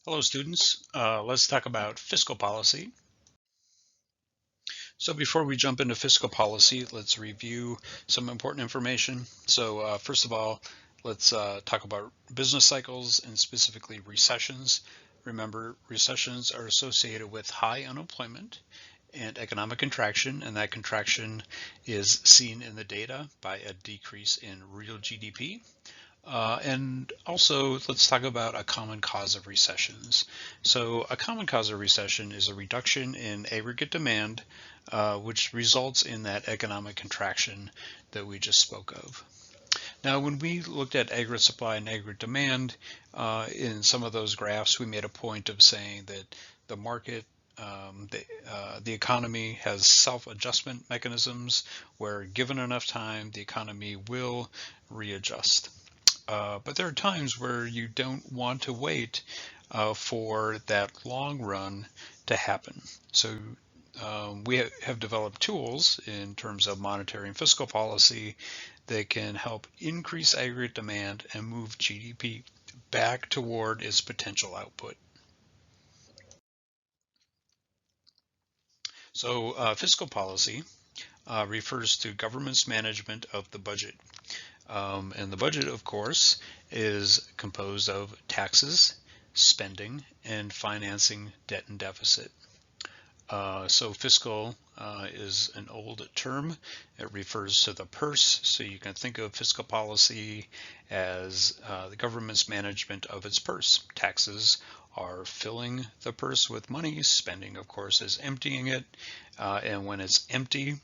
Hello, students. Let's talk about fiscal policy. So before we jump into fiscal policy, let's review some important information. So first of all, let's talk about business cycles and specifically recessions. Remember, recessions are associated with high unemployment and economic contraction, and that contraction is seen in the data by a decrease in real GDP. And also, let's talk about a common cause of recessions. So a common cause of recession is a reduction in aggregate demand, which results in that economic contraction that we just spoke of. Now, when we looked at aggregate supply and aggregate demand, in some of those graphs, we made a point of saying that the market the economy has self-adjustment mechanisms where given enough time, the economy will readjust. But there are times where you don't want to wait for that long run to happen. So we have developed tools in terms of monetary and fiscal policy that can help increase aggregate demand and move GDP back toward its potential output. So fiscal policy refers to government's management of the budget. And the budget, of course, is composed of taxes, spending, and financing debt and deficit. So fiscal is an old term. It refers to the purse. So you can think of fiscal policy as the government's management of its purse. Taxes are filling the purse with money. Spending, of course, is emptying it. And when it's empty,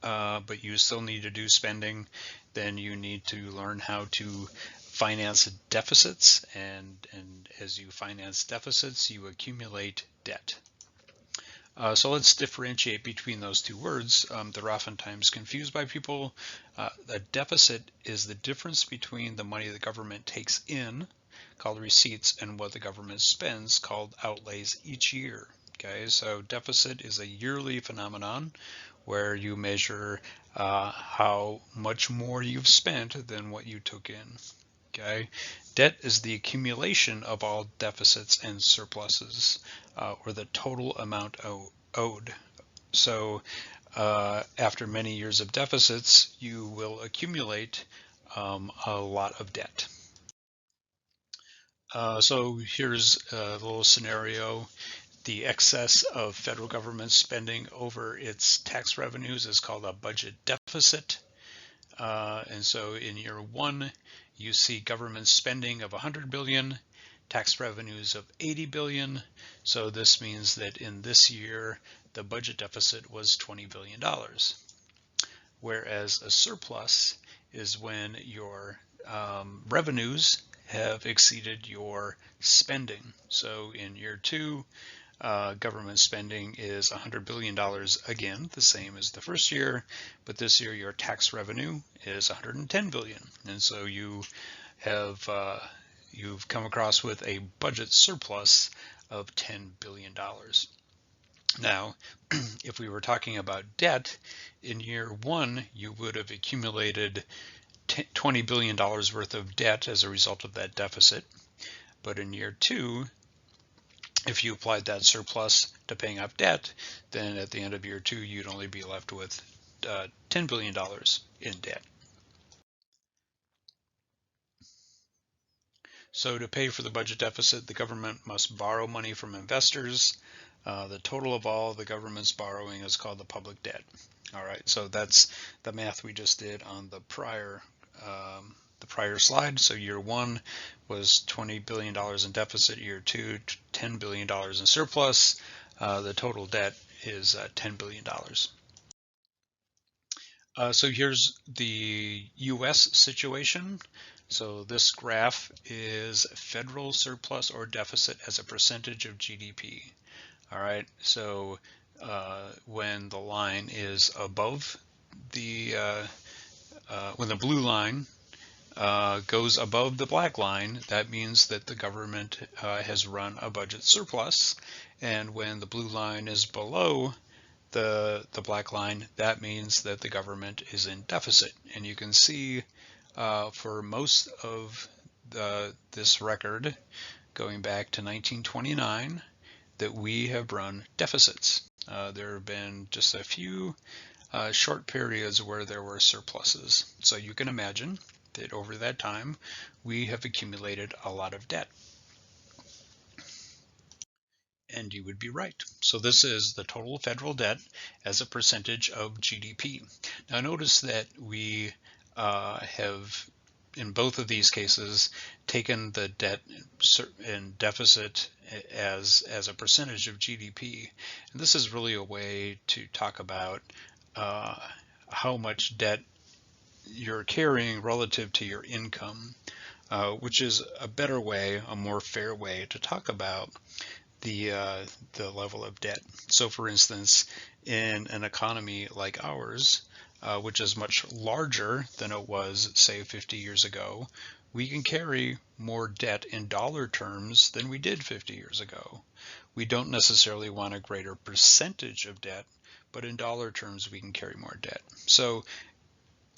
but you still need to do spending, then you need to learn how to finance deficits, and as you finance deficits, you accumulate debt. So let's differentiate between those two words. They're oftentimes confused by people. A deficit is the difference between the money the government takes in, called receipts, and what the government spends, called outlays each year. Okay, so deficit is a yearly phenomenon where you measure how much more you've spent than what you took in. Okay, debt is the accumulation of all deficits and surpluses, or the total amount owed. So after many years of deficits, you will accumulate a lot of debt. So here's a little scenario. The excess of federal government spending over its tax revenues is called a budget deficit. And so in year one, you see government spending of 100 billion, tax revenues of 80 billion. So this means that in this year, the budget deficit was $20 billion. Whereas a surplus is when your revenues have exceeded your spending. So in year two, government spending is $100 billion again, the same as the first year, but this year your tax revenue is 110 billion, and so you have you've come across with a budget surplus of $10 billion. Now, if we were talking about debt, in year one you would have accumulated $20 billion worth of debt as a result of that deficit, but in year two, if you applied that surplus to paying off debt, then at the end of year two, you'd only be left with $10 billion in debt. So to pay for the budget deficit, the government must borrow money from investors. The total of all the government's borrowing is called the public debt. All right, so that's the math we just did on the prior slide. So year one was $20 billion in deficit, year two, $10 billion in surplus. The total debt is $10 billion. So here's the US situation. So this graph is federal surplus or deficit as a percentage of GDP. All right, so when the line is above the, when the blue line goes above the black line, that means that the government has run a budget surplus. And when the blue line is below the black line, that means that the government is in deficit. And you can see for most of this record, going back to 1929 that we have run deficits. There have been just a few short periods where there were surpluses. So you can imagine that over that time, we have accumulated a lot of debt. And you would be right. So this is the total federal debt as a percentage of GDP. Now notice that we have, in both of these cases, taken the debt and deficit as a percentage of GDP. And this is really a way to talk about how much debt you're carrying relative to your income, which is a better way, a more fair way to talk about the level of debt. So for instance, in an economy like ours, which is much larger than it was, say, 50 years ago, we can carry more debt in dollar terms than we did 50 years ago. We don't necessarily want a greater percentage of debt, but in dollar terms, we can carry more debt. So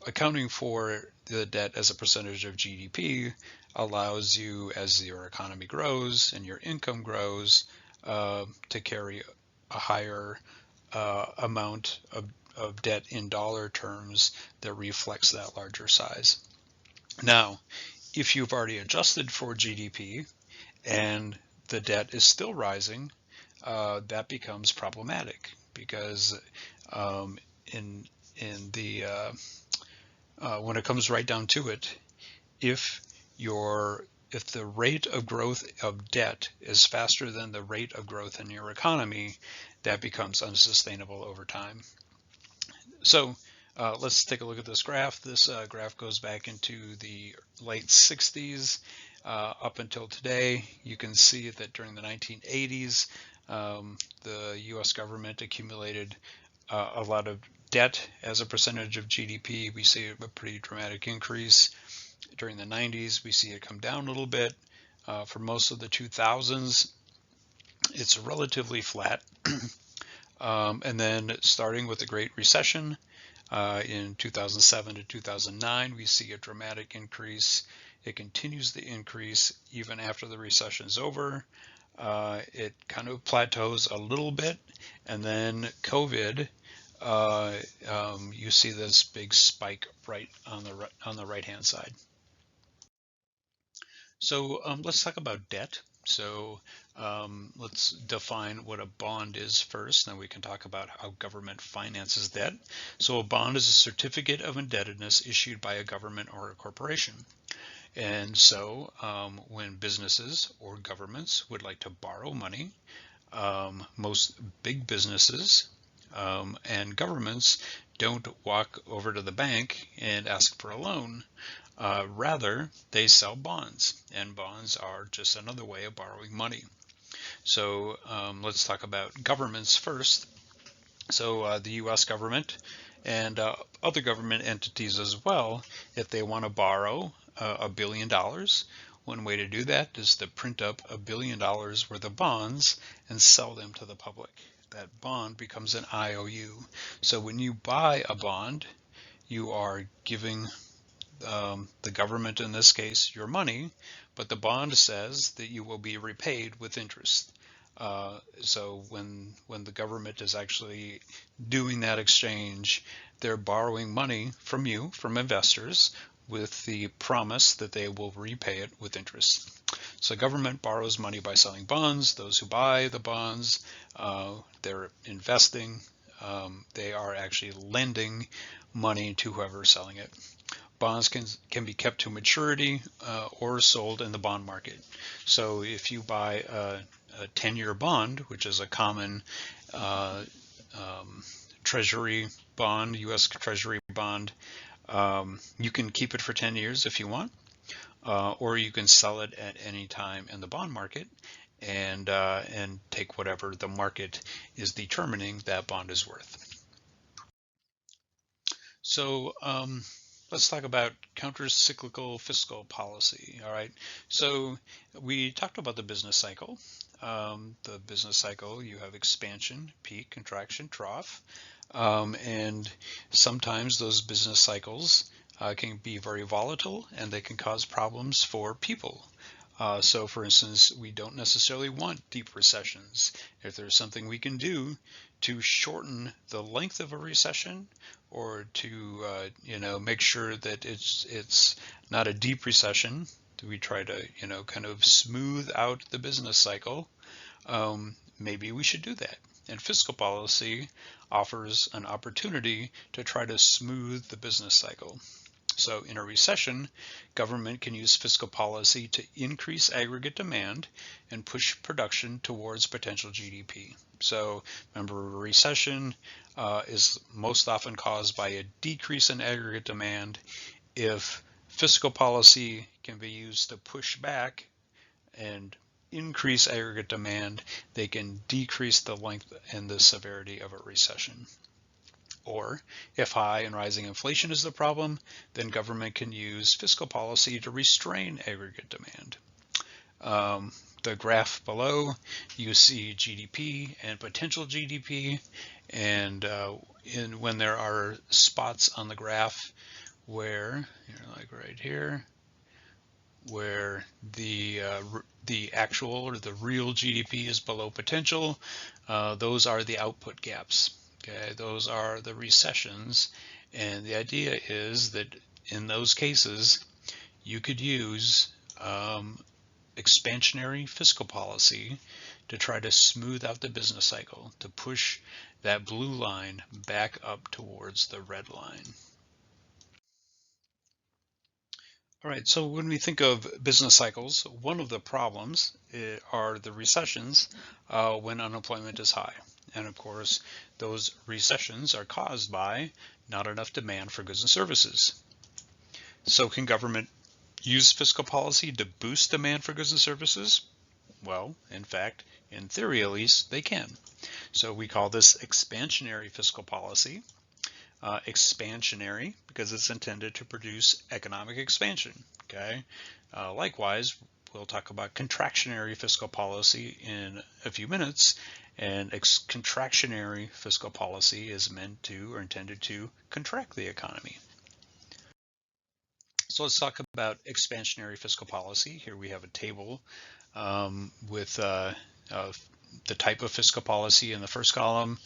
accounting for the debt as a percentage of GDP allows you, as your economy grows and your income grows, to carry a higher amount of debt in dollar terms that reflects that larger size. Now, if you've already adjusted for GDP and the debt is still rising, that becomes problematic because in the when it comes right down to it, if the rate of growth of debt is faster than the rate of growth in your economy, that becomes unsustainable over time. So let's take a look at this graph. This graph goes back into the late 60s up until today. You can see that during the 1980s, the US government accumulated a lot of debt as a percentage of GDP. We see a pretty dramatic increase. During the 90s, we see it come down a little bit. For most of the 2000s, it's relatively flat. And then starting with the Great Recession in 2007 to 2009, we see a dramatic increase. It continues the increase even after the recession is over. It kind of plateaus a little bit, and then COVID, you see this big spike right on the right hand side. So let's talk about debt. So let's define what a bond is first, then we can talk about how government finances debt. So a bond is a certificate of indebtedness issued by a government or a corporation. And so when businesses or governments would like to borrow money, most big businesses and governments don't walk over to the bank and ask for a loan. Rather, they sell bonds, and bonds are just another way of borrowing money. So let's talk about governments first. So the US government and other government entities as well, if they want to borrow $1 billion, one way to do that is to print up $1 billion worth of bonds and sell them to the public. That bond becomes an IOU. So when you buy a bond, you are giving the government, in this case, your money, but the bond says that you will be repaid with interest. So when the government is actually doing that exchange, they're borrowing money from you, from investors, with the promise that they will repay it with interest. So government borrows money by selling bonds. Those who buy the bonds, they're investing. They are actually lending money to whoever's selling it. Bonds can be kept to maturity or sold in the bond market. So if you buy a 10-year bond, which is a common treasury bond, U.S. treasury bond, you can keep it for 10 years if you want, or you can sell it at any time in the bond market and take whatever the market is determining that bond is worth. So let's talk about counter-cyclical fiscal policy. All right. So we talked about the business cycle. The business cycle, you have expansion, peak, contraction, trough. And sometimes those business cycles can be very volatile and they can cause problems for people. So for instance, we don't necessarily want deep recessions. If there's something we can do to shorten the length of a recession, or to make sure that it's not a deep recession, we try to kind of smooth out the business cycle. Maybe we should do that. And fiscal policy offers an opportunity to try to smooth the business cycle. So in a recession, government can use fiscal policy to increase aggregate demand and push production towards potential GDP. So remember, a recession is most often caused by a decrease in aggregate demand. If fiscal policy can be used to push back and increase aggregate demand, they can decrease the length and the severity of a recession. Or if high and rising inflation is the problem, then government can use fiscal policy to restrain aggregate demand. The graph below, you see GDP and potential GDP, and when there are spots on the graph where, like right here, where the actual or the real GDP is below potential, those are the output gaps. Okay, those are the recessions, and the idea is that in those cases, you could use expansionary fiscal policy to try to smooth out the business cycle, to push that blue line back up towards the red line. All right, so when we think of business cycles, one of the problems are the recessions when unemployment is high. And of course, those recessions are caused by not enough demand for goods and services. So can government use fiscal policy to boost demand for goods and services? Well, in fact, in theory at least, they can. So we call this expansionary fiscal policy. Expansionary because it's intended to produce economic expansion. Okay. Likewise, we'll talk about contractionary fiscal policy in a few minutes, and contractionary fiscal policy is meant to or intended to contract the economy. So let's talk about expansionary fiscal policy. Here we have a table with the type of fiscal policy in the first column,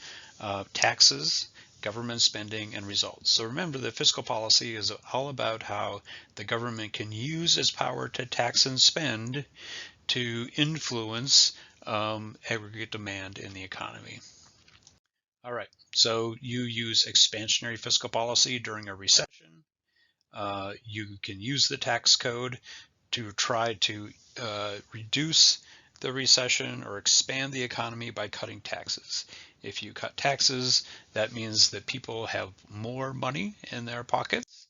taxes, government spending, and results. So remember that fiscal policy is all about how the government can use its power to tax and spend to influence aggregate demand in the economy. All right, so you use expansionary fiscal policy during a recession. You can use the tax code to try to reduce the recession or expand the economy by cutting taxes. If you cut taxes, that means that people have more money in their pockets.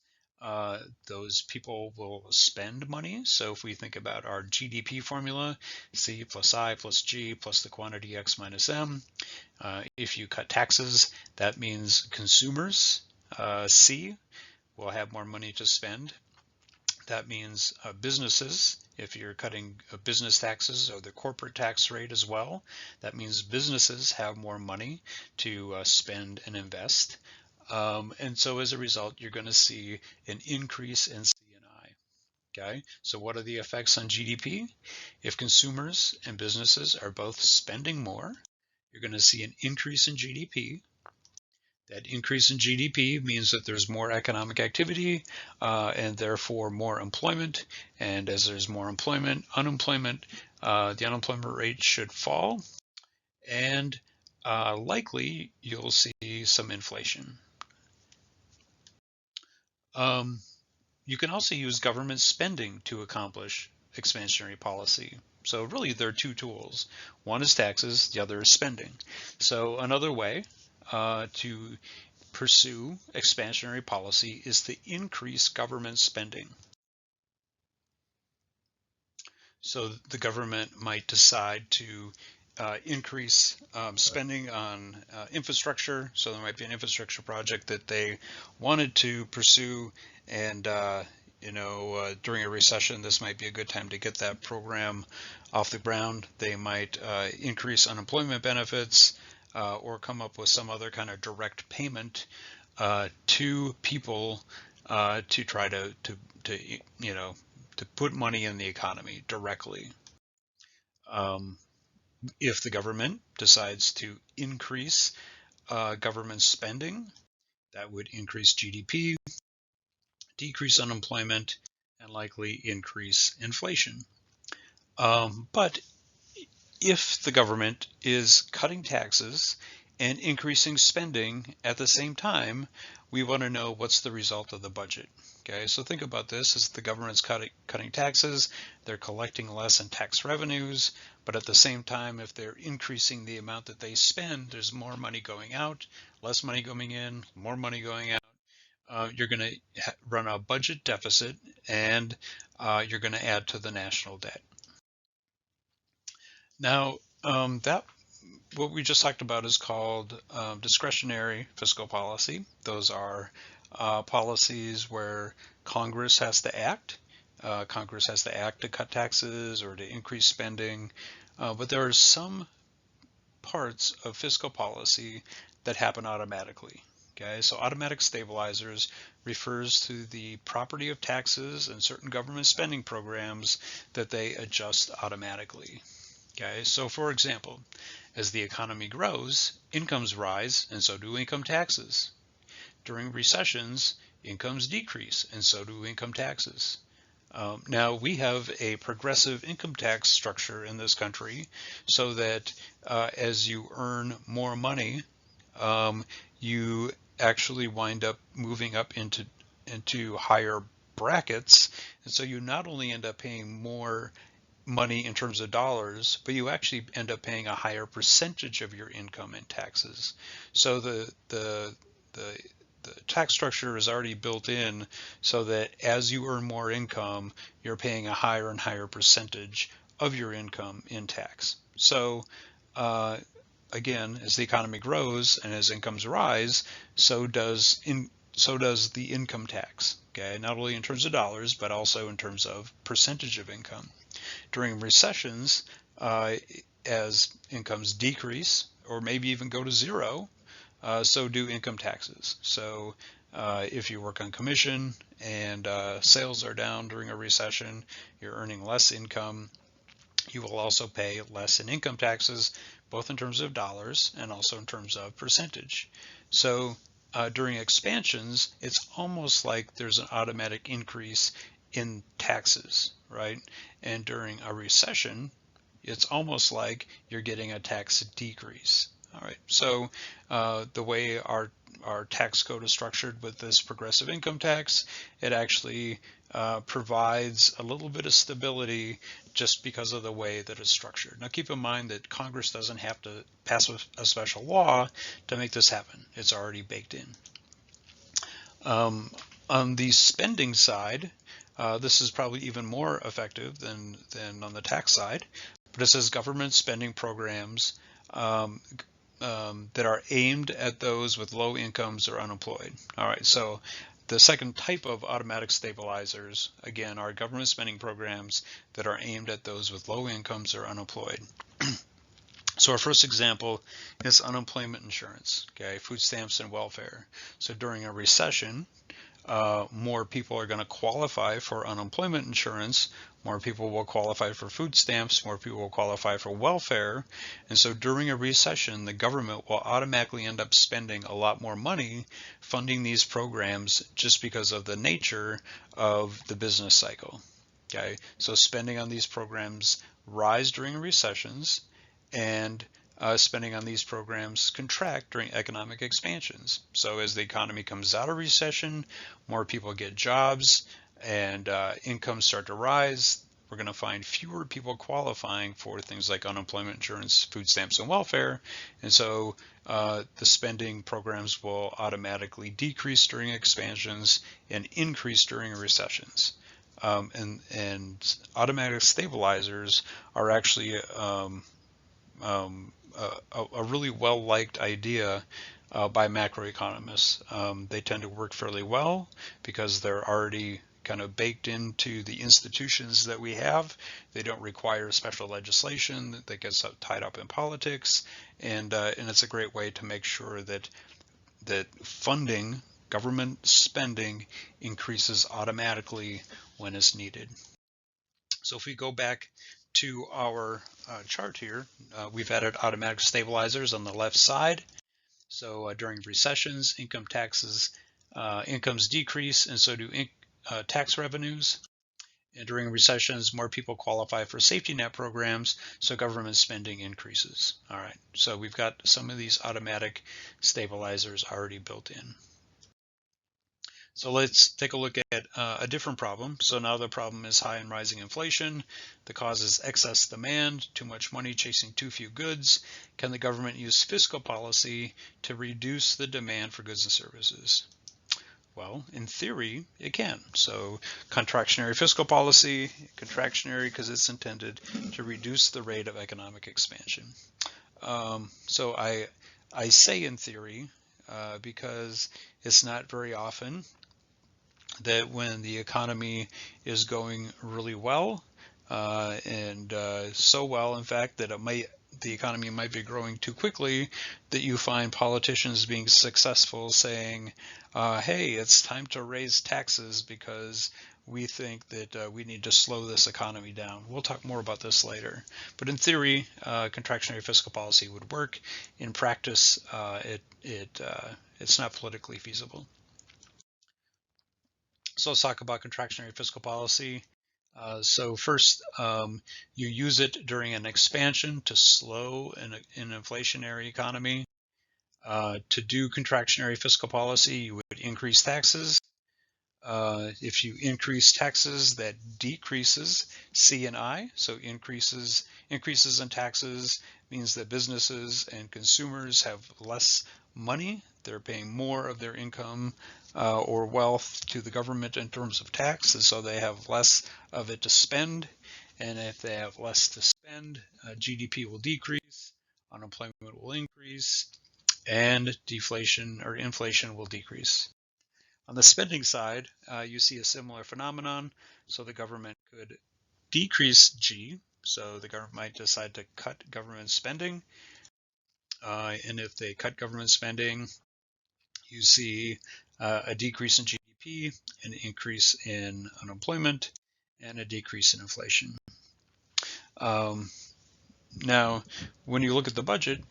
Those people will spend money. So if we think about our GDP formula, C plus I plus G plus the quantity X minus M, if you cut taxes, that means consumers, C, will have more money to spend. That means businesses, if you're cutting business taxes or the corporate tax rate as well, that means businesses have more money to spend and invest. And so as a result, you're going to see an increase in C&I. Okay, so what are the effects on GDP? If consumers and businesses are both spending more, you're going to see an increase in GDP. That increase in GDP means that there's more economic activity and therefore more employment. And as there's more employment, the unemployment rate should fall. And likely you'll see some inflation. You can also use government spending to accomplish expansionary policy. So really there are two tools. One is taxes, the other is spending. So another way to pursue expansionary policy is to increase government spending. So the government might decide to increase spending on infrastructure. So there might be an infrastructure project that they wanted to pursue, and during a recession, this might be a good time to get that program off the ground. They might increase unemployment benefits, or come up with some other kind of direct payment to people to try to put money in the economy directly. If the government decides to increase government spending, that would increase GDP, decrease unemployment, and likely increase inflation. But if the government is cutting taxes and increasing spending at the same time, we want to know what's the result of the budget. Okay, so think about this: as the government's cutting taxes, they're collecting less in tax revenues, but at the same time, if they're increasing the amount that they spend, there's more money going out, less money coming in, more money going out. You're going to run a budget deficit, and you're going to add to the national debt. Now, that what we just talked about is called discretionary fiscal policy. Those are policies where Congress has to act. Congress has to act to cut taxes or to increase spending. But there are some parts of fiscal policy that happen automatically. Okay, so automatic stabilizers refers to the property of taxes and certain government spending programs that they adjust automatically. Okay, so for example, as the economy grows, incomes rise, and so do income taxes. During recessions, incomes decrease, and so do income taxes. Now, we have a progressive income tax structure in this country so that as you earn more money, you actually wind up moving up into higher brackets. And so you not only end up paying more money in terms of dollars, but you actually end up paying a higher percentage of your income in taxes. So the tax structure is already built in so that as you earn more income, you're paying a higher and higher percentage of your income in tax. So again, as the economy grows and as incomes rise, so does the income tax. Okay, not only in terms of dollars, but also in terms of percentage of income. During recessions, as incomes decrease or maybe even go to zero, so do income taxes. So if you work on commission and sales are down during a recession, you're earning less income, you will also pay less in income taxes, both in terms of dollars and also in terms of percentage. So during expansions, it's almost like there's an automatic increase in taxes, right? And during a recession, it's almost like you're getting a tax decrease. All right, so the way our tax code is structured with this progressive income tax, it actually provides a little bit of stability just because of the way that it's structured. Now keep in mind that Congress doesn't have to pass a special law to make this happen. It's already baked in. On the spending side, this is probably even more effective than on the tax side, but it says government spending programs that are aimed at those with low incomes or unemployed. All right, so the second type of automatic stabilizers, again, are government spending programs that are aimed at those with low incomes or unemployed. So our first example is unemployment insurance, okay, food stamps and welfare. So during a recession, more people are going to qualify for unemployment insurance, more people will qualify for food stamps, more people will qualify for welfare, and so during a recession, the government will automatically end up spending a lot more money funding these programs just because of the nature of the business cycle. Okay, so spending on these programs rise during recessions, and spending on these programs contract during economic expansions. So as the economy comes out of recession, more people get jobs and incomes start to rise. We're going to find fewer people qualifying for things like unemployment insurance, food stamps, and welfare. And so the spending programs will automatically decrease during expansions and increase during recessions. And automatic stabilizers are actually a really well-liked idea by macroeconomists. They tend to work fairly well because they're already kind of baked into the institutions that we have. They don't require special legislation that gets tied up in politics, and it's a great way to make sure that funding, government spending, increases automatically when it's needed. So if we go back to our chart here, we've added automatic stabilizers on the left side. So during recessions, incomes decrease, and so do tax revenues. And during recessions, more people qualify for safety net programs, so government spending increases. All right, so we've got some of these automatic stabilizers already built in. So let's take a look at a different problem. So now the problem is high and rising inflation that causes excess demand, too much money chasing too few goods. Can the government use fiscal policy to reduce the demand for goods and services? Well, in theory, it can. So contractionary fiscal policy, contractionary because it's intended to reduce the rate of economic expansion. So I say in theory because it's not very often that when the economy is going really well, and so well, in fact, that the economy might be growing too quickly, that you find politicians being successful saying, hey, it's time to raise taxes because we think that we need to slow this economy down. We'll talk more about this later. But in theory, contractionary fiscal policy would work. In practice, it's not politically feasible. So let's talk about contractionary fiscal policy. So first, you use it during an expansion to slow an inflationary economy. To do contractionary fiscal policy, you would increase taxes. If you increase taxes, that decreases C and I. So increases in taxes means that businesses and consumers have less money. They're paying more of their income or wealth to the government in terms of tax, and so they have less of it to spend. And if they have less to spend, GDP will decrease, unemployment will increase, and deflation or inflation will decrease. On the spending side, you see a similar phenomenon. So the government could decrease G. So the government might decide to cut government spending. And if they cut government spending, you see a decrease in GDP, an increase in unemployment, and a decrease in inflation. Now, when you look at the budget,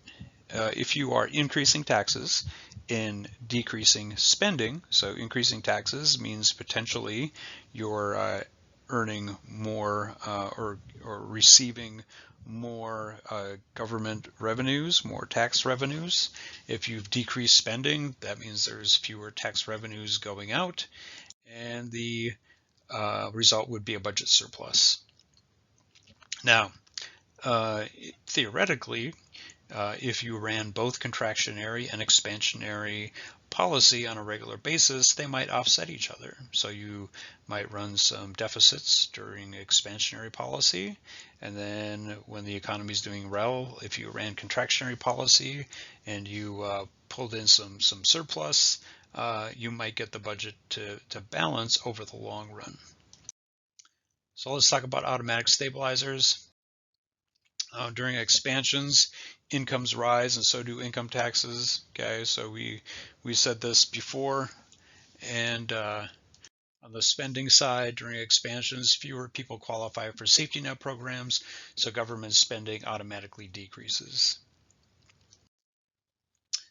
if you are increasing taxes and decreasing spending, so increasing taxes means potentially you're earning more or receiving more government revenues, more tax revenues. If you've decreased spending, that means there's fewer tax revenues going out, and the result would be a budget surplus. Now, theoretically, if you ran both contractionary and expansionary policy on a regular basis, they might offset each other. So you might run some deficits during expansionary policy, and then when the economy is doing well, if you ran contractionary policy and you pulled in some surplus, you might get the budget to balance over the long run. So let's talk about automatic stabilizers. During expansions, incomes rise and so do income taxes. Okay, so we said this before. And on the spending side, during expansions, fewer people qualify for safety net programs, so government spending automatically decreases.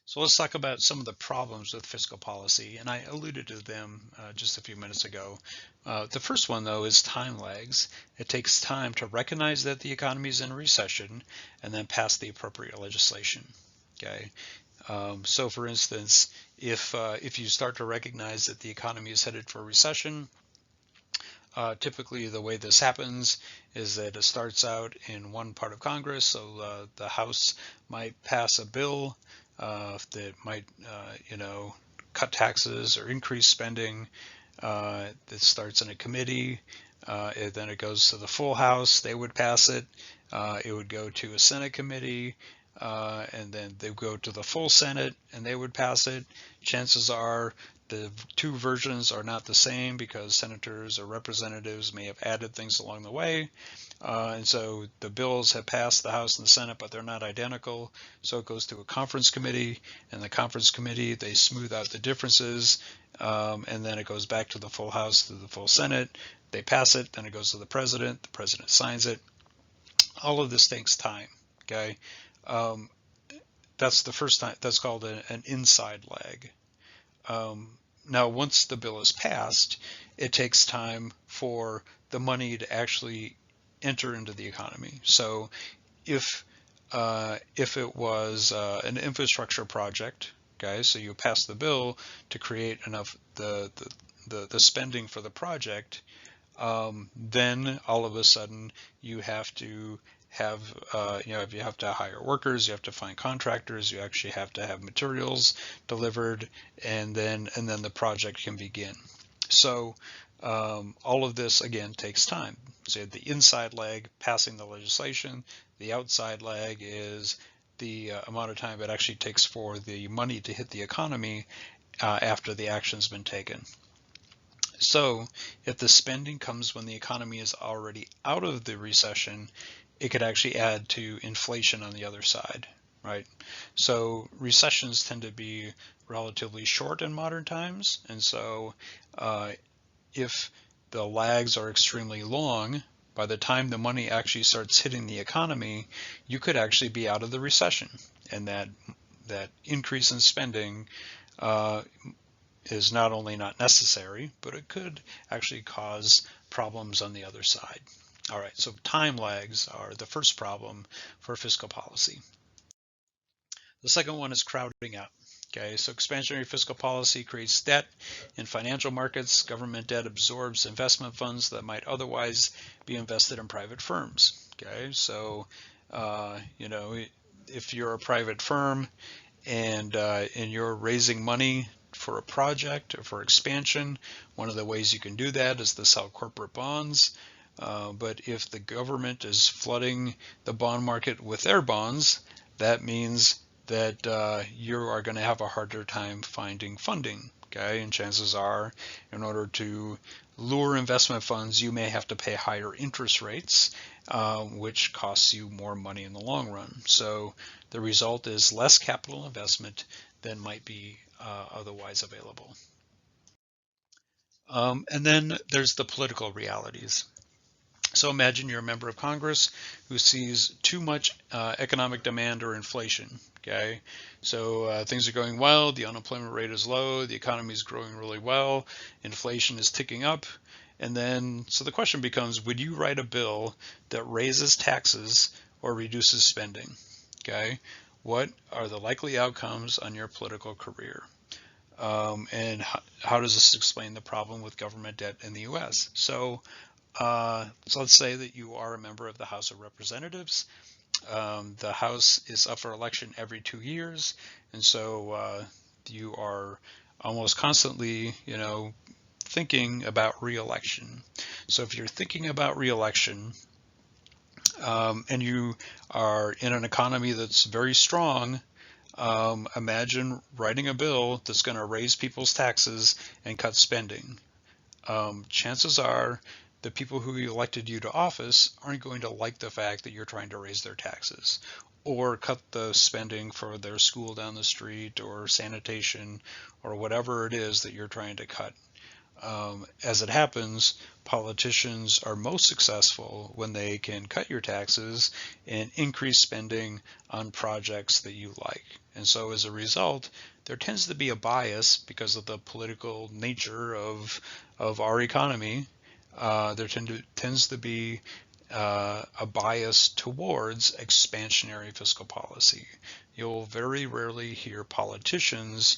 So let's talk about some of the problems with fiscal policy, and I alluded to them just a few minutes ago. The first one, though, is time lags. It takes time to recognize that the economy is in a recession and then pass the appropriate legislation. Okay. So, for instance, if you start to recognize that the economy is headed for a recession, typically the way this happens is that it starts out in one part of Congress. So the House might pass a bill that might, cut taxes or increase spending. That starts in a committee, and then it goes to the full House. They would pass it. It would go to a Senate committee, and then they would go to the full Senate, and they would pass it. Chances are the two versions are not the same because senators or representatives may have added things along the way. And so the bills have passed the House and the Senate, but they're not identical. So it goes to a conference committee, and the conference committee, they smooth out the differences, and then it goes back to the full House, to the full Senate. they pass it, then it goes to the president signs it. All of this takes time, okay? Um, that's the first time, that's called an inside lag. Now, once the bill is passed, it takes time for the money to actually enter into the economy. So if it was an infrastructure project, okay, so you pass the bill to create enough the spending for the project, then all of a sudden you have to have you have to hire workers, you have to find contractors, you actually have to have materials delivered, and then the project can begin. So all of this again takes time. So you have the inside lag, passing the legislation. The outside lag is the amount of time it actually takes for the money to hit the economy after the action's been taken. So if the spending comes when the economy is already out of the recession, it could actually add to inflation on the other side, right? So recessions tend to be relatively short in modern times, and so if the lags are extremely long, by the time the money actually starts hitting the economy, you could actually be out of the recession, and that increase in spending is not only not necessary, but it could actually cause problems on the other side. All right, so time lags are the first problem for fiscal policy. The second one is crowding out. Okay, so expansionary fiscal policy creates debt in financial markets. Government debt absorbs investment funds that might otherwise be invested in private firms. Okay, so if you're a private firm and you're raising money for a project or for expansion, one of the ways you can do that is to sell corporate bonds. But if the government is flooding the bond market with their bonds, that means that you are going to have a harder time finding funding. Okay, and chances are, in order to lure investment funds, you may have to pay higher interest rates, which costs you more money in the long run. So the result is less capital investment than might be otherwise available. And then there's the political realities. So imagine you're a member of Congress who sees too much economic demand or inflation. Okay, so things are going well, the unemployment rate is low, the economy is growing really well, inflation is ticking up, and then so the question becomes: would you write a bill that raises taxes or reduces spending? Okay, what are the likely outcomes on your political career? And how does this explain the problem with government debt in the U.S.? So let's say that you are a member of the House of Representatives. The House is up for election every 2 years, and so you are almost constantly, thinking about re-election. So if you're thinking about re-election, and you are in an economy that's very strong, imagine writing a bill that's going to raise people's taxes and cut spending. Chances are the people who elected you to office aren't going to like the fact that you're trying to raise their taxes or cut the spending for their school down the street or sanitation or whatever it is that you're trying to cut. As it happens, politicians are most successful when they can cut your taxes and increase spending on projects that you like. And so as a result, there tends to be a bias because of the political nature of our economy. There tends to be a bias towards expansionary fiscal policy. You'll very rarely hear politicians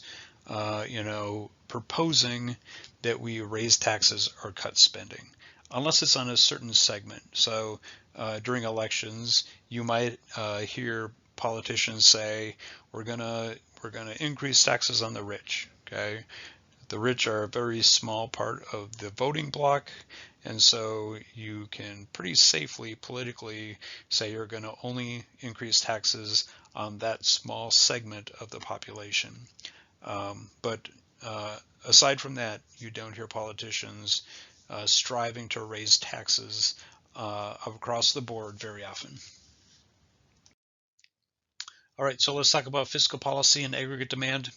proposing that we raise taxes or cut spending, unless it's on a certain segment. So during elections, you might hear politicians say, we're gonna increase taxes on the rich. Okay, the rich are a very small part of the voting bloc, and so you can pretty safely politically say you're going to only increase taxes on that small segment of the population. But aside from that, you don't hear politicians striving to raise taxes across the board very often. All right, so let's talk about fiscal policy and aggregate demand.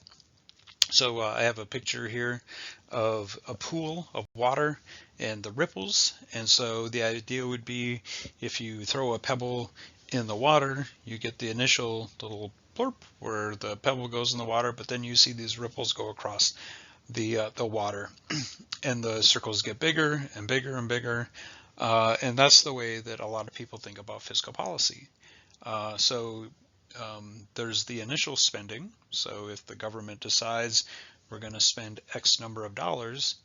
So I have a picture here of a pool of water and the ripples. And so the idea would be if you throw a pebble in the water, you get the initial little blurp where the pebble goes in the water, but then you see these ripples go across the water, and the circles get bigger and bigger and bigger. And that's the way that a lot of people think about fiscal policy. There's the initial spending. So if the government decides we're going to spend X number of dollars,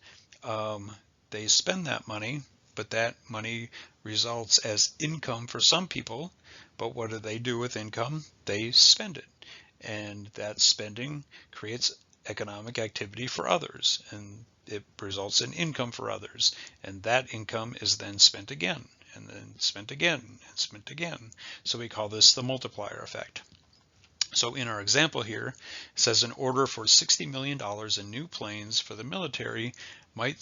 they spend that money, but that money results as income for some people. But what do they do with income? They spend it. And that spending creates economic activity for others, and it results in income for others. And that income is then spent again, and then spent again, and spent again. So we call this the multiplier effect. So in our example here, it says an order for $60 million in new planes for the military might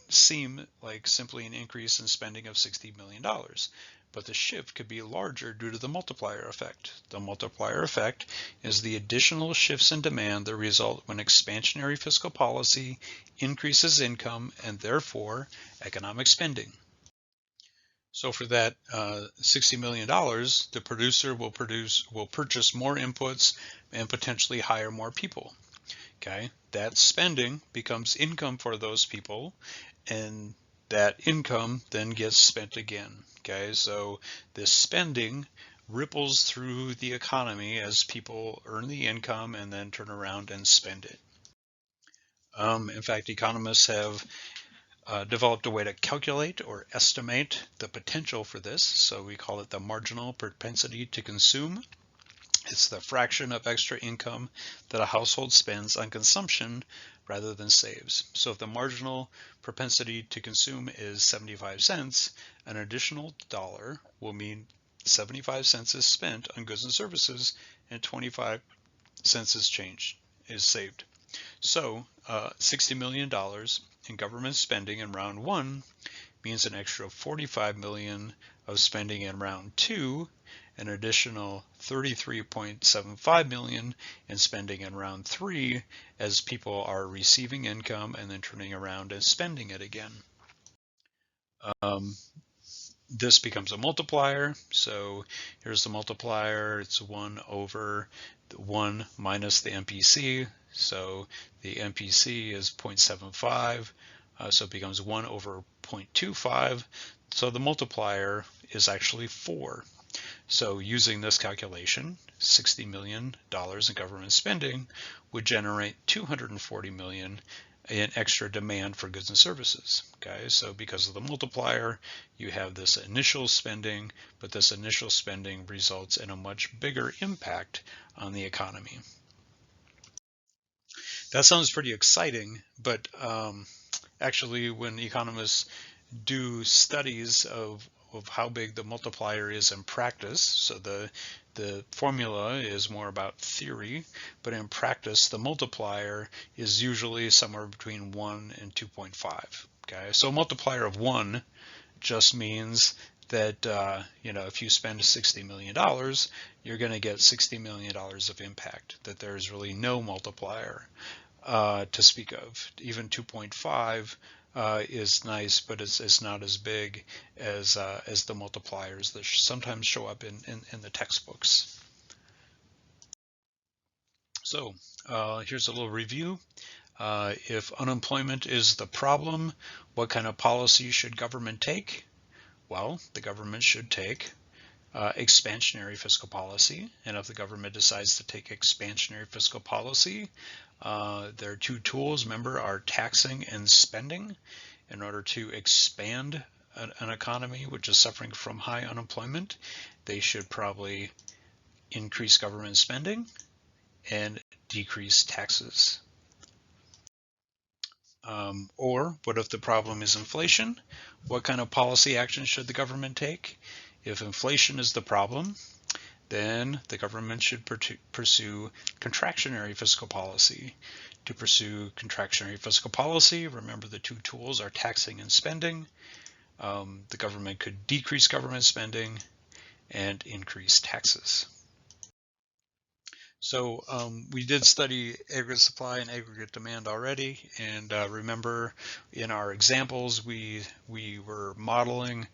seem like simply an increase in spending of $60 million. But the shift could be larger due to the multiplier effect. The multiplier effect is the additional shifts in demand that result when expansionary fiscal policy increases income and therefore economic spending. So for that $60 million, the producer will purchase more inputs and potentially hire more people. Okay, that spending becomes income for those people, and that income then gets spent again. Okay, so this spending ripples through the economy as people earn the income and then turn around and spend it. In fact, economists have developed a way to calculate or estimate the potential for this. So we call it the marginal propensity to consume. It's the fraction of extra income that a household spends on consumption rather than saves. So if the marginal propensity to consume is 75 cents, an additional dollar will mean 75 cents is spent on goods and services and 25 cents is saved. So $60 million in government spending in round one means an extra 45 million of spending in round two, an additional 33.75 million in spending in round three as people are receiving income and then turning around and spending it again. This becomes a multiplier. So here's the multiplier. It's 1 over 1 minus the MPC. So the MPC is 0.75. So it becomes 1 over 0.25. So the multiplier is actually 4. So using this calculation, $60 million in government spending would generate $240 million in extra demand for goods and services. Okay, so because of the multiplier, you have this initial spending, but this initial spending results in a much bigger impact on the economy. That sounds pretty exciting, but actually when economists do studies of how big the multiplier is in practice, so the formula is more about theory, but in practice the multiplier is usually somewhere between 1 and 2.5. Okay, so a multiplier of 1 just means that if you spend $60 million, you're going to get $60 million of impact, that there's really no multiplier to speak of. Even 2.5 is nice, but it's not as big as the multipliers that sometimes show up in the textbooks. So here's a little review. If unemployment is the problem, what kind of policy should government take? Well, the government should take expansionary fiscal policy, and if the government decides to take expansionary fiscal policy, their two tools, remember, are taxing and spending. In order to expand an economy which is suffering from high unemployment, they should probably increase government spending and decrease taxes. Or what if the problem is inflation? What kind of policy action should the government take? If inflation is the problem, then the government should pursue contractionary fiscal policy. To pursue contractionary fiscal policy, remember the two tools are taxing and spending. The government could decrease government spending and increase taxes. So we did study aggregate supply and aggregate demand already, and remember in our examples we were modeling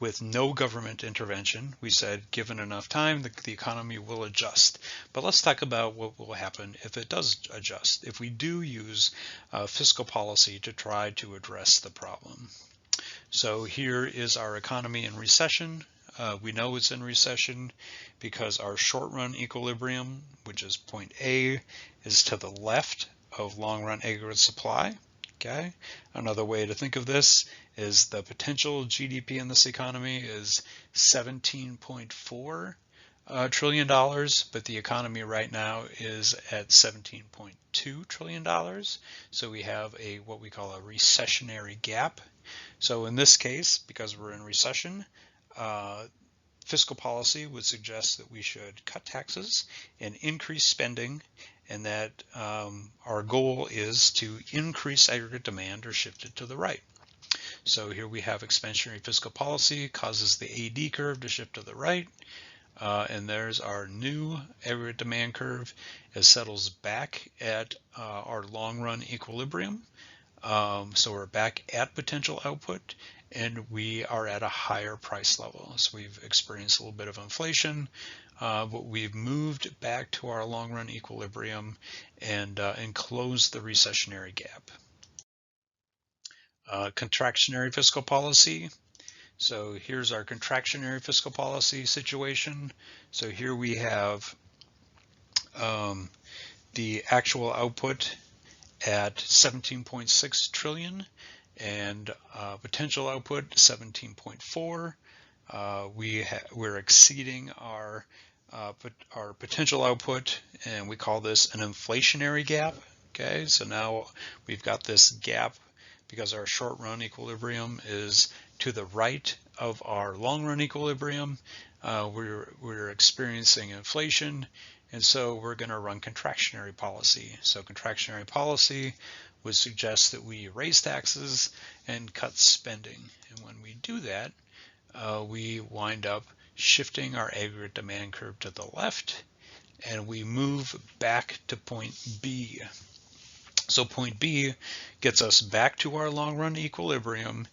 with no government intervention. We said given enough time the economy will adjust. But let's talk about what will happen if it does adjust, if we do use fiscal policy to try to address the problem. So here is our economy in recession. We know it's in recession because our short-run equilibrium, which is point A, is to the left of long-run aggregate supply. Okay. Another way to think of this is the potential GDP in this economy is $17.4 trillion, but the economy right now is at $17.2 trillion. So we have a what we call a recessionary gap. So in this case, because we're in recession, fiscal policy would suggest that we should cut taxes and increase spending, and that our goal is to increase aggregate demand or shift it to the right. So here we have expansionary fiscal policy causes the AD curve to shift to the right, and there's our new aggregate demand curve. It settles back at our long-run equilibrium. So we're back at potential output, and we are at a higher price level. So we've experienced a little bit of inflation, but we've moved back to our long-run equilibrium and closed the recessionary gap. Contractionary fiscal policy. So here's our contractionary fiscal policy situation. So here we have the actual output at 17.6 trillion and potential output 17.4. We're exceeding our potential output, and we call this an inflationary gap. Okay, so now we've got this gap because our short run equilibrium is to the right of our long run equilibrium. We're experiencing inflation, and so we're going to run contractionary policy. So contractionary policy would suggest that we raise taxes and cut spending. And when we do that, we wind up shifting our aggregate demand curve to the left, and we move back to point B. So point B gets us back to our long-run equilibrium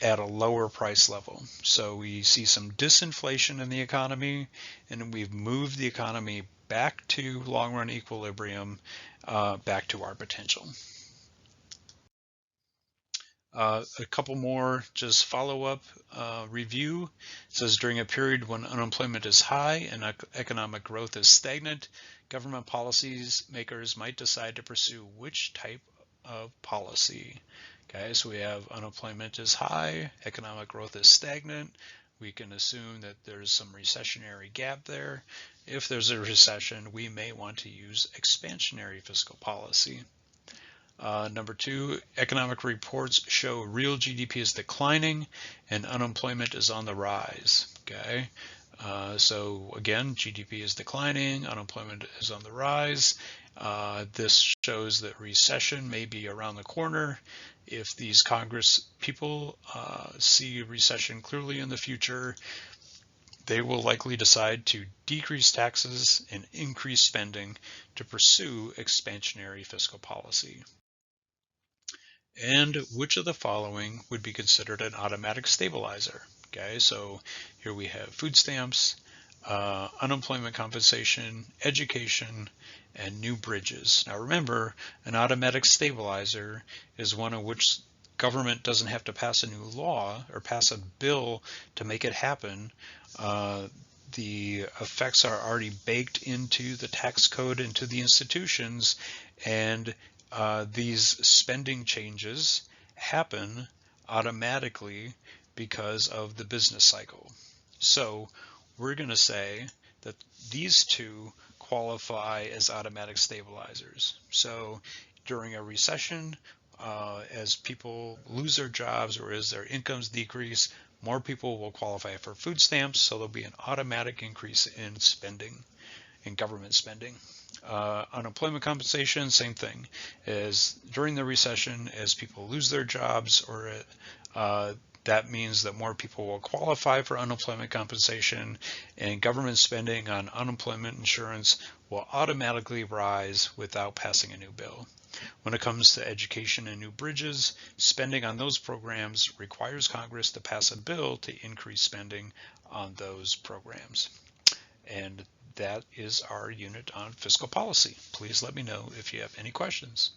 at a lower price level. So we see some disinflation in the economy, and we've moved the economy back to long-run equilibrium, back to our potential. A couple more just follow-up review. It says during a period when unemployment is high and economic growth is stagnant, government policies makers might decide to pursue which type of policy. Okay, so we have unemployment is high, economic growth is stagnant. We can assume that there's some recessionary gap there. If there's a recession, we may want to use expansionary fiscal policy. Number two, economic reports show real GDP is declining and unemployment is on the rise. Okay, so again, GDP is declining, unemployment is on the rise. This shows that recession may be around the corner. If these Congress people see recession clearly in the future, they will likely decide to decrease taxes and increase spending to pursue expansionary fiscal policy. And which of the following would be considered an automatic stabilizer? Okay, so here we have food stamps, unemployment compensation, education, and new bridges. Now remember, an automatic stabilizer is one in which government doesn't have to pass a new law or pass a bill to make it happen. The effects are already baked into the tax code, into the institutions, and these spending changes happen automatically because of the business cycle. So we're going to say that these two qualify as automatic stabilizers. So during a recession, as people lose their jobs or as their incomes decrease, more people will qualify for food stamps, so there'll be an automatic increase in spending, in government spending. Unemployment compensation, same thing. As during the recession, as people lose their jobs or That means that more people will qualify for unemployment compensation, and government spending on unemployment insurance will automatically rise without passing a new bill. When it comes to education and new bridges, spending on those programs requires Congress to pass a bill to increase spending on those programs. And that is our unit on fiscal policy. Please let me know if you have any questions.